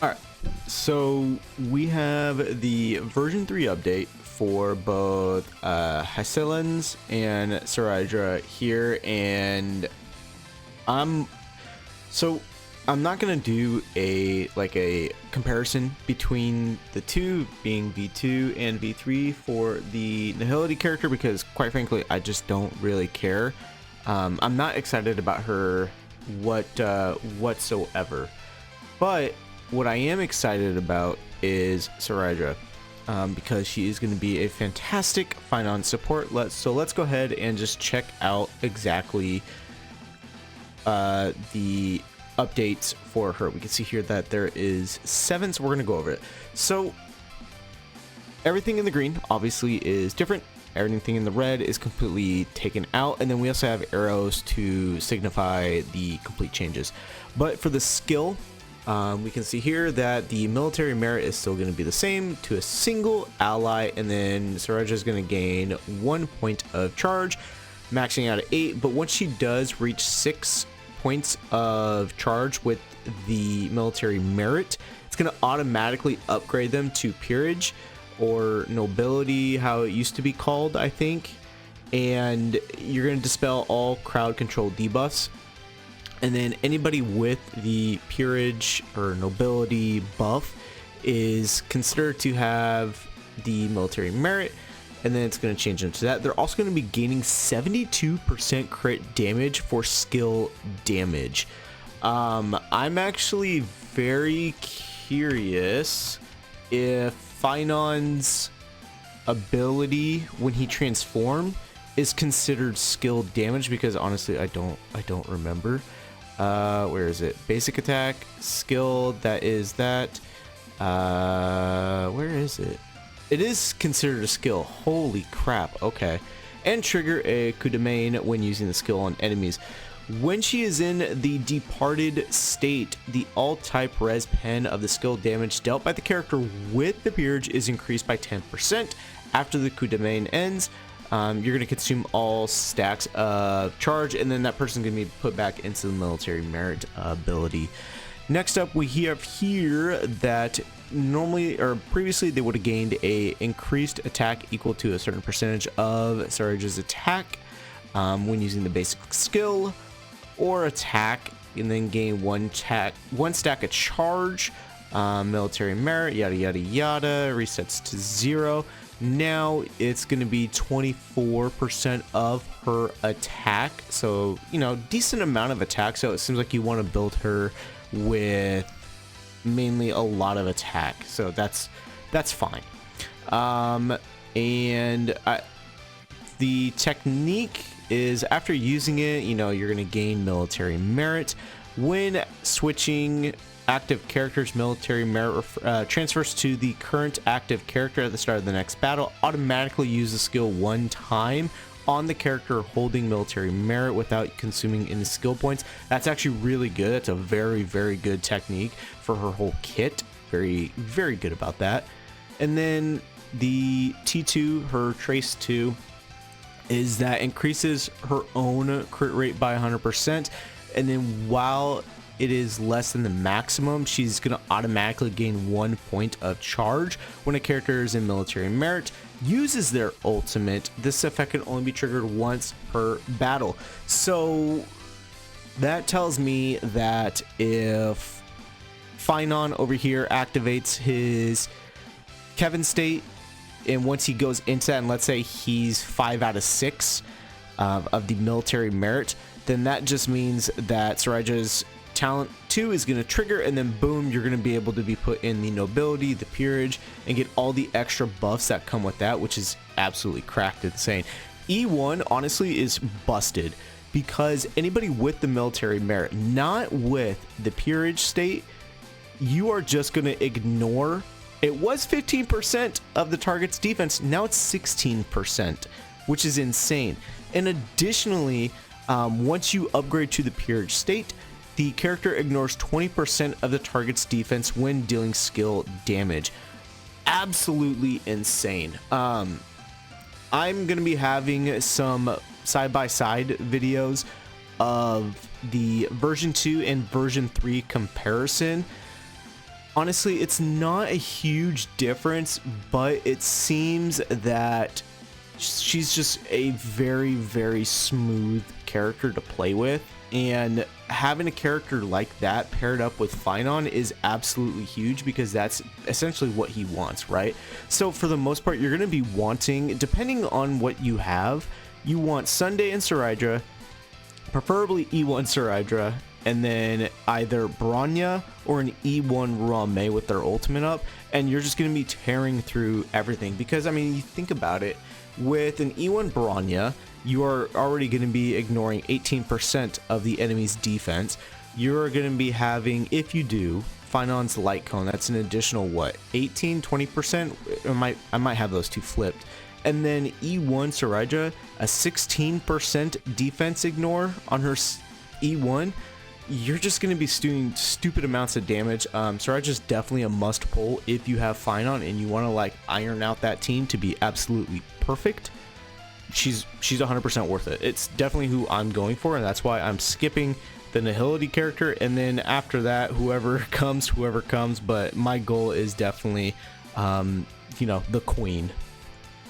Alright, so we have the version 3 update for both Hycelens and Cerydra here, and I'm not gonna do a comparison between the two, being V2 and V3 for the Nihility character, because quite frankly I just don't really care. I'm not excited about her whatsoever, but what I am excited about is Cerydra, because she is going to be a fantastic Finon support. Let's go ahead and just check out exactly the updates for her. We can see here that there is 7, so we're going to go over it. So everything in the green obviously is different. Everything in the red is completely taken out, and then we also have arrows to signify the complete changes. But for the skill, we can see here that the military merit is still going to be the same to a single ally, and then Cerydra is going to gain 1 point of charge, maxing out at 8. But once she does reach 6 points of charge with the military merit, it's going to automatically upgrade them to peerage or nobility, how it used to be called, I think. And you're going to dispel all crowd control debuffs. And then anybody with the peerage or nobility buff is considered to have the military merit, and then it's going to change into that. They're also going to be gaining 72% crit damage for skill damage. I'm actually very curious if Finon's ability when he transformed is considered skill damage, because honestly I don't remember. Where is it? Basic attack, skill, that is that. Where is it? It is considered a skill. Holy crap. Okay. And trigger a coup de main when using the skill on enemies. When she is in the departed state, the all type res pen of the skill damage dealt by the character with the peerage is increased by 10%. After the coup de main ends, you're going to consume all stacks of charge, and then that person's going to be put back into the military merit ability. Next up, we have here that normally or previously they would have gained a increased attack equal to a certain percentage of Cerydra's attack when using the basic skill or attack, and then gain one stack of charge, military merit, yada yada yada, resets to 0. Now it's going to be 24% of her attack, so decent amount of attack. So it seems like you want to build her with mainly a lot of attack, so that's fine. The technique is, after using it, you're going to gain military merit. When switching active characters, military merit transfers to the current active character at the start of the next battle. Automatically use the skill 1 time on the character holding military merit without consuming any skill points. That's actually really good. That's a very, very good technique for her whole kit. Very, very good about that. And then the T2, her trace 2, is that increases her own crit rate by 100%. And then while it is less than the maximum, she's going to automatically gain 1 point of charge when a character is in military merit uses their ultimate. This effect can only be triggered once per battle. So that tells me that if Finon over here activates his Kevin state, and once he goes into that, and let's say he's 5 out of 6 of the military merit, then that just means that Cerydra's talent 2 is going to trigger, and then boom, you're going to be able to be put in the nobility, the peerage, and get all the extra buffs that come with that, which is absolutely cracked insane. E1 honestly is busted, because anybody with the military merit, not with the peerage state, you are just going to ignore. It was 15% of the target's defense, now it's 16%, which is insane. And additionally, once you upgrade to the peerage state, the character ignores 20% of the target's defense when dealing skill damage. Absolutely insane. I'm going to be having some side-by-side videos of the version 2 and version 3 comparison. Honestly, it's not a huge difference, but it seems that she's just a very, very smooth character to play with. And having a character like that paired up with Finon is absolutely huge, because that's essentially what he wants, right? So for the most part, you're going to be wanting, depending on what you have, you want Sunday and Cerydra, preferably E1 Cerydra, and then either Bronya or an E1 Rame with their ultimate up, and you're just going to be tearing through everything. Because, I mean, you think about it, with an E1 Bronya, you are already going to be ignoring 18% of the enemy's defense. You're going to be having, if you do, Finon's Light Cone, that's an additional, what, 18, 20%? I might have those two flipped. And then E1 Cerydra, a 16% defense ignore on her E1. You're just going to be doing stupid amounts of damage. Cerydra's definitely a must pull if you have Finon and you want to like iron out that team to be absolutely perfect. She's 100% worth it. It's definitely who I'm going for, and that's why I'm skipping the Nihility character, and then after that, whoever comes. But my goal is definitely, you know, the Queen.